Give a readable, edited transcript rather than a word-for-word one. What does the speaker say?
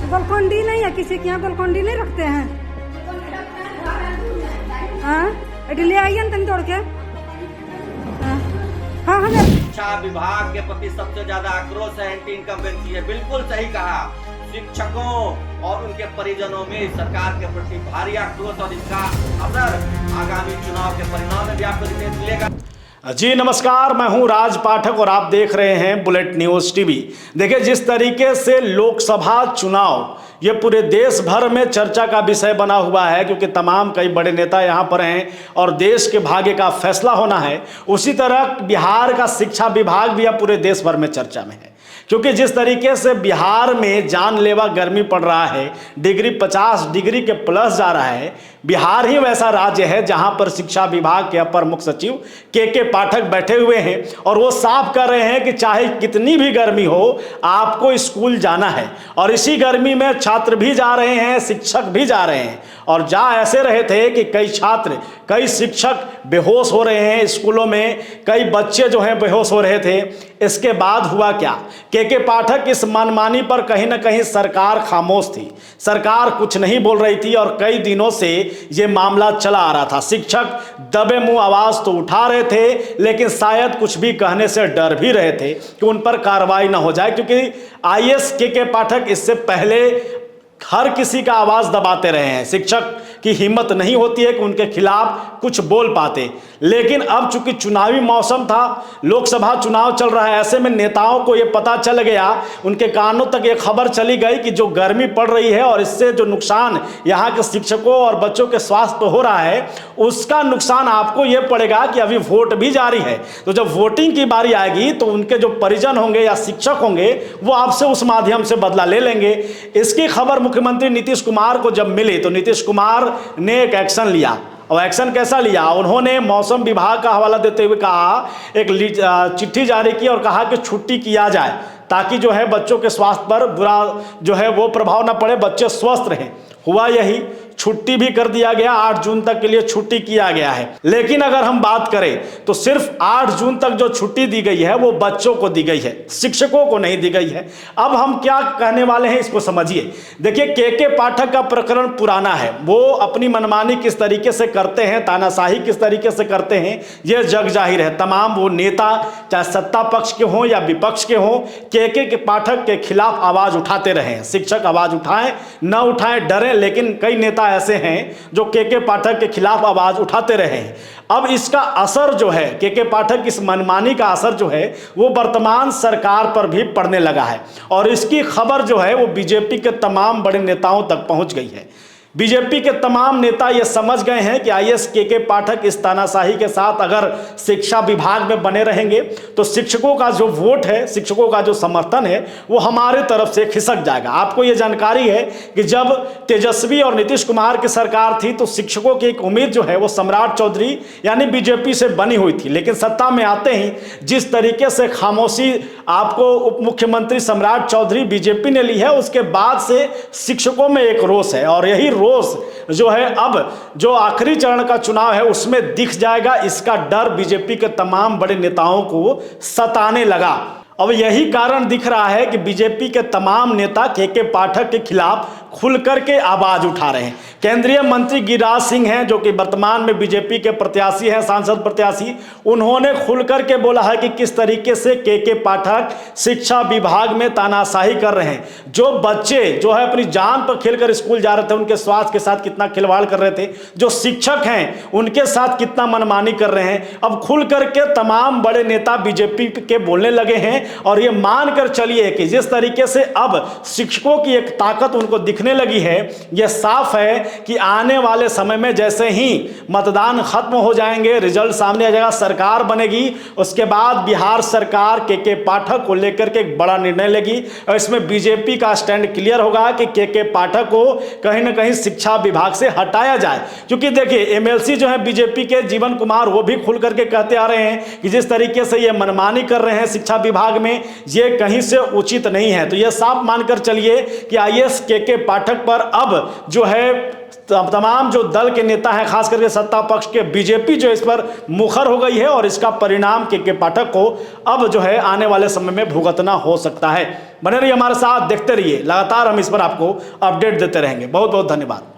गोलकोंडी नहीं है किसी के यहाँ, गोलकोंडी नहीं रखते हैं। हाँ ले आइए ना तोड़ के। हाँ हमें शिक्षा विभाग के प्रति सबसे ज्यादा आक्रोश है, एंटी इनकम्बेंसी है। बिल्कुल सही कहा। शिक्षकों और उनके परिजनों में सरकार के प्रति भारी आक्रोश और इसका असर आगामी चुनाव के परिणाम में भी आपको दिखाई मिलेगा। जी नमस्कार, मैं हूं राज पाठक और आप देख रहे हैं बुलेट न्यूज़ टीवी। देखिए, जिस तरीके से लोकसभा चुनाव ये पूरे देश भर में चर्चा का विषय बना हुआ है, क्योंकि तमाम कई बड़े नेता यहाँ पर हैं और देश के भाग्य का फैसला होना है। उसी तरह बिहार का शिक्षा विभाग भी अब पूरे देश भर में चर्चा में है, क्योंकि जिस तरीके से बिहार में जानलेवा गर्मी पड़ रहा है, डिग्री 50 डिग्री के प्लस जा रहा है। बिहार ही वैसा राज्य है जहां पर शिक्षा विभाग के अपर मुख्य सचिव के पाठक बैठे हुए हैं और वो साफ कर रहे हैं कि चाहे कितनी भी गर्मी हो, आपको स्कूल जाना है। और इसी गर्मी में छात्र भी जा रहे हैं, शिक्षक भी जा रहे हैं। और जा ऐसे रहे थे कि कई छात्र, कई शिक्षक बेहोश हो रहे हैं स्कूलों में, कई बच्चे जो हैं बेहोश हो रहे थे। इसके बाद हुआ क्या? के पाठक इस मनमानी पर कहीं ना कहीं सरकार खामोश थी, सरकार कुछ नहीं बोल रही थी और कई दिनों से ये मामला चला आ रहा था। शिक्षक दबे मुंह आवाज तो उठा रहे थे, लेकिन शायद कुछ भी कहने से डर भी रहे थे कि उन पर कार्रवाई ना हो जाए, क्योंकि आईएएस के पाठक इससे पहले हर किसी का आवाज दबाते रहे हैं। शिक्षक की हिम्मत नहीं होती है कि उनके खिलाफ कुछ बोल पाते। लेकिन अब चूंकि चुनावी मौसम था, लोकसभा चुनाव चल रहा है, ऐसे में नेताओं को ये पता चल गया, उनके कानों तक ये खबर चली गई कि जो गर्मी पड़ रही है और इससे जो नुकसान यहाँ के शिक्षकों और बच्चों के स्वास्थ्य पे हो रहा है, उसका नुकसान आपको ये पड़ेगा कि अभी वोट भी जारी है। तो जब वोटिंग की बारी आएगी तो उनके जो परिजन होंगे या शिक्षक होंगे वो आपसे उस माध्यम से बदला ले लेंगे। इसकी खबर मुख्यमंत्री नीतीश कुमार को जब मिली तो नीतीश कुमार ने एक एक्शन लिया। और एक्शन कैसा लिया? उन्होंने मौसम विभाग का हवाला देते हुए कहा, एक चिट्ठी जारी की और कहा कि छुट्टी किया जाए ताकि जो है बच्चों के स्वास्थ्य पर बुरा जो है वो प्रभाव ना पड़े, बच्चे स्वस्थ रहें। हुआ यही, छुट्टी भी कर दिया गया, 8 जून तक के लिए छुट्टी किया गया है। लेकिन अगर हम बात करें तो सिर्फ 8 जून तक जो छुट्टी दी गई है वो बच्चों को दी गई है, शिक्षकों को नहीं दी गई है। अब हम क्या कहने वाले हैं इसको समझिए। देखिए, के पाठक का प्रकरण पुराना है। वो अपनी मनमानी किस तरीके से करते हैं, तानाशाही किस तरीके से करते हैं, ये जग जाहिर है। तमाम वो नेता चाहे सत्ता पक्ष के हों या विपक्ष के हों, के पाठक के खिलाफ आवाज उठाते रहे हैं। शिक्षक आवाज उठाएं न उठाएं डरें, लेकिन कई नेता ऐसे हैं जो के पाठक के खिलाफ आवाज उठाते रहे हैं। अब इसका असर जो है, के पाठक इस मनमानी का असर जो है वो वर्तमान सरकार पर भी पड़ने लगा है। और इसकी खबर जो है वो बीजेपी के तमाम बड़े नेताओं तक पहुंच गई है। बीजेपी के तमाम नेता ये समझ गए हैं कि आईएएस के पाठक इस तानाशाही के साथ अगर शिक्षा विभाग में बने रहेंगे तो शिक्षकों का जो वोट है, शिक्षकों का जो समर्थन है वो हमारे तरफ से खिसक जाएगा। आपको ये जानकारी है कि जब तेजस्वी और नीतीश कुमार की सरकार थी तो शिक्षकों की एक उम्मीद जो है वो सम्राट चौधरी यानी बीजेपी से बनी हुई थी। लेकिन सत्ता में आते ही जिस तरीके से खामोशी आपको उप मुख्यमंत्री सम्राट चौधरी बीजेपी ने ली है, उसके बाद से शिक्षकों में एक रोष है। और यही रोष जो है अब जो आखिरी चरण का चुनाव है उसमें दिख जाएगा। इसका डर बीजेपी के तमाम बड़े नेताओं को सताने लगा। अब यही कारण दिख रहा है कि बीजेपी के तमाम नेता के पाठक के खिलाफ खुल करके आवाज उठा रहे हैं। केंद्रीय मंत्री गिरिराज सिंह हैं जो कि वर्तमान में बीजेपी के प्रत्याशी हैं, सांसद प्रत्याशी। उन्होंने खुल करके बोला है कि किस तरीके से के पाठक शिक्षा विभाग में तानाशाही कर रहे हैं। जो बच्चे जो है अपनी जान पर खेलकर स्कूल जा रहे थे, उनके स्वास्थ्य के साथ कितना खिलवाड़ कर रहे थे, जो शिक्षक हैं उनके साथ कितना मनमानी कर रहे हैं। अब खुल करके तमाम बड़े नेता बीजेपी के बोलने लगे हैं। और ये मानकर चलिए कि जिस तरीके से अब शिक्षकों की एक ताकत उनको दिखने लगी है, यह साफ है कि आने वाले समय में जैसे ही मतदान खत्म हो जाएंगे, रिजल्ट सामने आ जाएगा, सरकार बनेगी, उसके बाद बिहार सरकार के पाठक को लेकर के एक बड़ा निर्णय लेगी। और इसमें बीजेपी का स्टैंड क्लियर होगा कि के पाठक को कहीं ना कहीं शिक्षा विभाग से हटाया जाए। क्योंकि देखिए, एमएलसी जो है बीजेपी के जीवन कुमार, वो भी खुल करके कहते आ रहे हैं कि जिस तरीके से ये मनमानी कर रहे हैं शिक्षा विभाग में, ये कहीं से उचित नहीं है। तो ये साफ मानकर चलिए कि आईएएस के पाठक पर अब जो है तमाम जो दल के नेता हैं, खास करके सत्ता पक्ष के बीजेपी जो इस पर मुखर हो गई है और इसका परिणाम के पाठक को अब जो है आने वाले समय में भुगतना हो सकता है। बने रहिए हमारे साथ, देखते रहिए, लगातार हम इस पर आपको अपडेट देते रहेंगे। बहुत बहुत धन्यवाद।